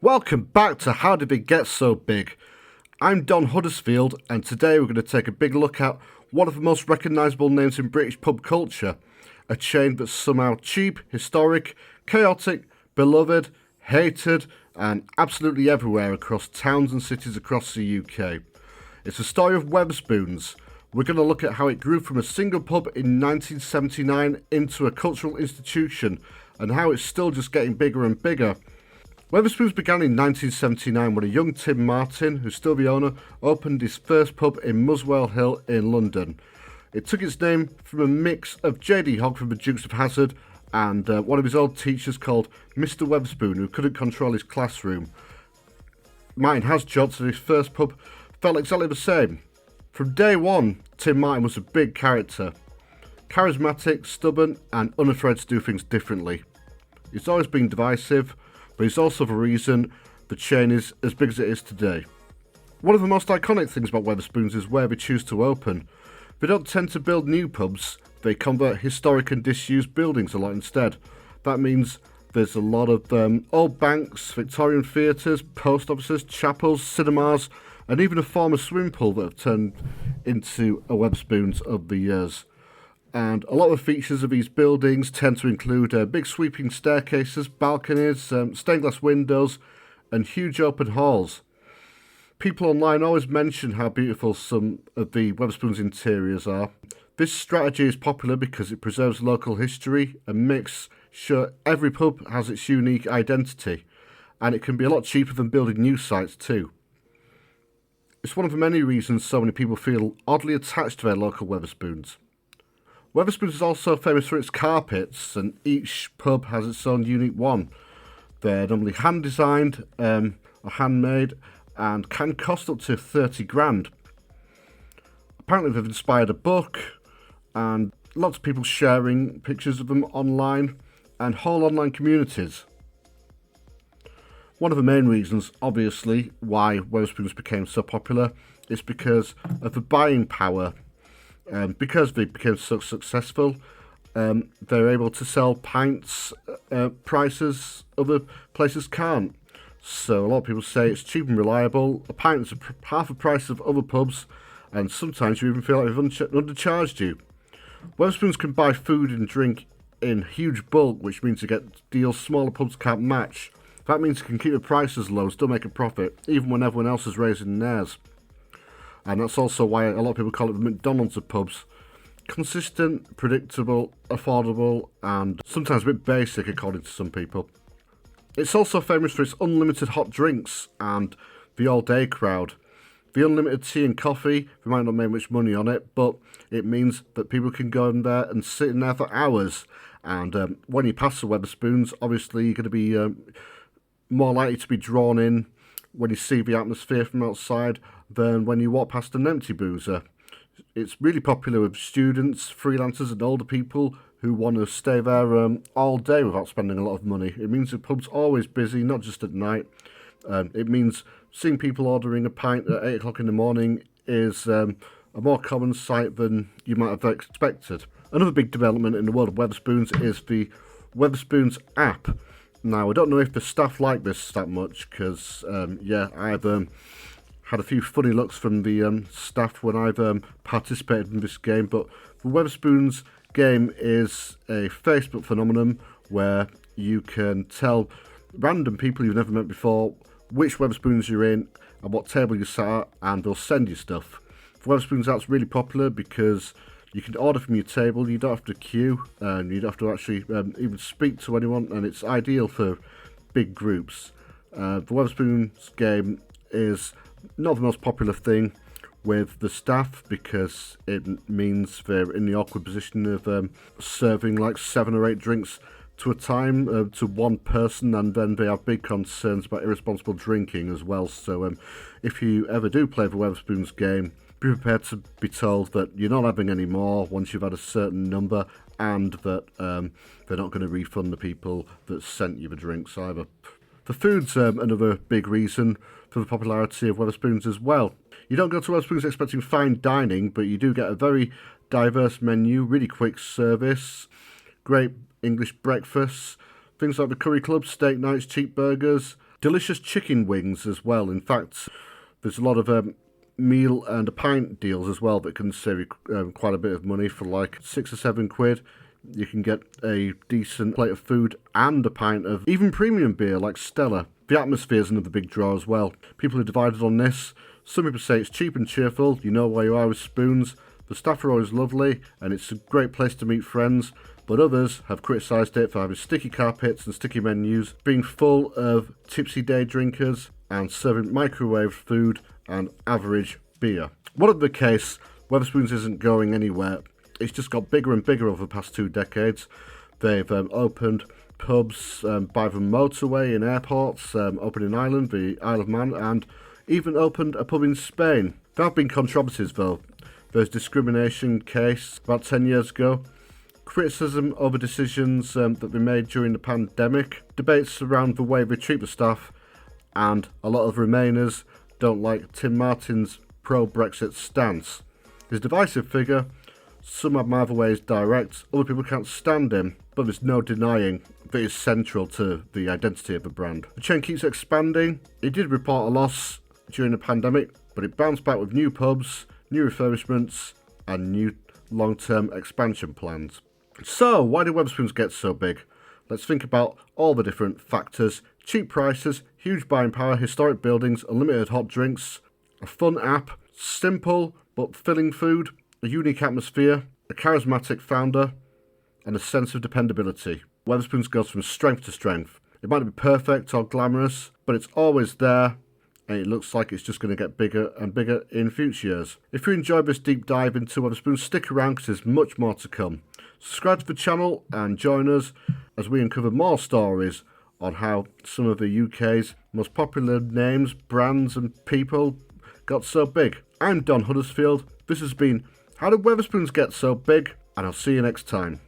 Welcome back to How Did It Get So Big? I'm Don Huddersfield, and today we're going to take a big look at one of the most recognisable names in British pub culture, a chain that's somehow cheap, historic, chaotic, beloved, hated, and absolutely everywhere across towns and cities across the UK. It's the story of Wetherspoons. We're going to look at how it grew from a single pub in 1979 into a cultural institution, and how it's still just getting bigger and bigger. Wetherspoons began in 1979 when a young Tim Martin, who's still the owner, opened his first pub in Muswell Hill in London. It took its name from a mix of J.D. Hogg from the Dukes of Hazzard and one of his old teachers called Mr. Wetherspoon, who couldn't control his classroom. Martin has joked that his first pub felt exactly the same. From day one, Tim Martin was a big character. Charismatic, stubborn, and unafraid to do things differently. He's always been divisive, but he's also the reason the chain is as big as it is today. One of the most iconic things about Wetherspoons is where they choose to open. They don't tend to build new pubs, they convert historic and disused buildings a lot instead. That means there's a lot of old banks, Victorian theatres, post offices, chapels, cinemas, and even a former swimming pool that have turned into a Wetherspoons over the years. And a lot of the features of these buildings tend to include big sweeping staircases, balconies, stained glass windows, and huge open halls. People online always mention how beautiful some of the Wetherspoons interiors are. This strategy is popular because it preserves local history and makes sure every pub has its unique identity, and it can be a lot cheaper than building new sites too. It's one of the many reasons so many people feel oddly attached to their local Wetherspoons. Wetherspoons is also famous for its carpets, and each pub has its own unique one. They're normally hand-designed or handmade and can cost up to 30 grand. Apparently they've inspired a book, and lots of people sharing pictures of them online, and whole online communities. One of the main reasons, obviously, why Wetherspoons became so popular is because of the buying power. Because they became so successful, they're able to sell pints prices other places can't. So a lot of people say it's cheap and reliable. A pint is half the price of other pubs, and sometimes you even feel like they've undercharged you. Wetherspoons can buy food and drink in huge bulk, which means you get deals smaller pubs can't match. That means you can keep the prices low and still make a profit, even when everyone else is raising theirs. And that's also why a lot of people call it the McDonald's of pubs. Consistent, predictable, affordable, and sometimes a bit basic according to some people. It's also famous for its unlimited hot drinks and the all-day crowd. The unlimited tea and coffee, they might not make much money on it, but it means that people can go in there and sit in there for hours. And when you pass the Wetherspoons, obviously you're going to be more likely to be drawn in when you see the atmosphere from outside than when you walk past an empty boozer. It's really popular with students, freelancers and older people who want to stay there all day without spending a lot of money. It means the pub's always busy, not just at night. It means seeing people ordering a pint at 8 o'clock in the morning is a more common sight than you might have expected. Another big development in the world of Wetherspoons is the Wetherspoons app. Now, I don't know if the staff like this that much because, I've had a few funny looks from the staff when I've participated in this game, but the Wetherspoons game is a Facebook phenomenon where you can tell random people you've never met before which Wetherspoons you're in and what table you sat at, and they'll send you stuff. The Wetherspoons app's really popular because you can order from your table, you don't have to queue, and you don't have to actually even speak to anyone, and it's ideal for big groups. The Wetherspoons game is not the most popular thing with the staff because it means they're in the awkward position of serving like 7 or 8 drinks to a time to one person, and then they have big concerns about irresponsible drinking as well. So if you ever do play the Wetherspoons game, be prepared to be told that you're not having any more once you've had a certain number, and that they're not going to refund the people that sent you the drinks either. The food's another big reason for the popularity of Wetherspoons as well. You don't go to Wetherspoons expecting fine dining, but you do get a very diverse menu, really quick service, great English breakfasts. Things like the curry club, steak nights, cheap burgers, delicious chicken wings as well. In fact, there's a lot of meal and a pint deals as well that can save you quite a bit of money. For like £6 or £7. You can get a decent plate of food and a pint of even premium beer like Stella. The atmosphere is another big draw as well. People are divided on this. Some people say it's cheap and cheerful, you know where you are with Spoons. The staff are always lovely and it's a great place to meet friends. But others have criticised it for having sticky carpets and sticky menus, being full of tipsy day drinkers and serving microwave food and average beer. Whatever the case, Wetherspoons isn't going anywhere. It's just got bigger and bigger over the past 2 decades. They've opened pubs by the motorway in airports, opened in Ireland, the Isle of Man, and even opened a pub in Spain. There have been controversies though. There's a discrimination case about 10 years ago, criticism over decisions that they made during the pandemic, debates around the way they treat the staff, and a lot of Remainers don't like Tim Martin's pro-Brexit stance. He's a divisive figure. Some admire the way he's direct, other people can't stand him, but there's no denying that he's central to the identity of the brand. The chain keeps expanding. It did report a loss during the pandemic, but it bounced back with new pubs, new refurbishments, and new long-term expansion plans. So, why did Wetherspoons get so big? Let's think about all the different factors. Cheap prices, huge buying power, historic buildings, unlimited hot drinks, a fun app, simple but filling food, a unique atmosphere, a charismatic founder, and a sense of dependability. Wetherspoons goes from strength to strength. It might not be perfect or glamorous, but it's always there, and it looks like it's just going to get bigger and bigger in future years. If you enjoyed this deep dive into Wetherspoons, stick around because there's much more to come. Subscribe to the channel and join us as we uncover more stories on how some of the UK's most popular names, brands and people got so big. I'm Don Huddersfield. This has been How Did Wetherspoons Get So Big? And I'll see you next time.